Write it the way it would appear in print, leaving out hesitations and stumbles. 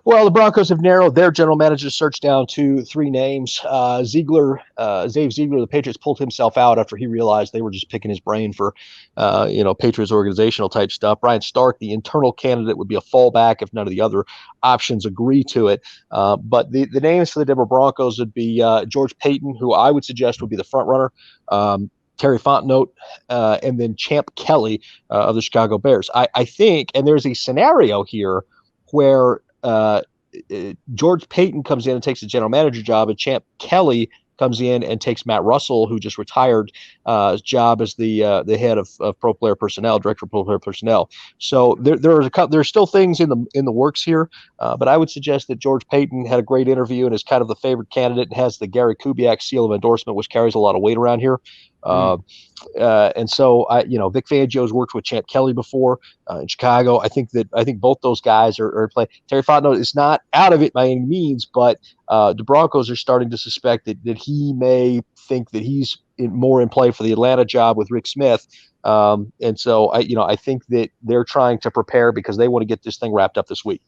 Well, the Broncos have narrowed their general manager search down to 3 names. Dave Ziegler, the Patriots, pulled himself out after he realized they were just picking his brain for, Patriots organizational type stuff. Brian Stark, the internal candidate, would be a fallback if none of the other options agree to it. But the names for the Denver Broncos would be George Paton, who I would suggest would be the front runner. Terry Fontenot, and then Champ Kelly of the Chicago Bears. I think, and there's a scenario here where George Paton comes in and takes the general manager job, and Champ Kelly comes in and takes Matt Russell, who just retired, job as the head of pro player personnel, director of pro player personnel. So there's still things in the works here, but I would suggest that George Paton had a great interview and is kind of the favorite candidate and has the Gary Kubiak seal of endorsement, which carries a lot of weight around here. And so Vic Fangio's worked with Champ Kelly before in Chicago. I think both those guys are playing. Terry Fontenot is not out of it by any means, but the Broncos are starting to suspect that he may think that he's more in play for the Atlanta job with Rick Smith. And so I think that they're trying to prepare because they want to get this thing wrapped up this week.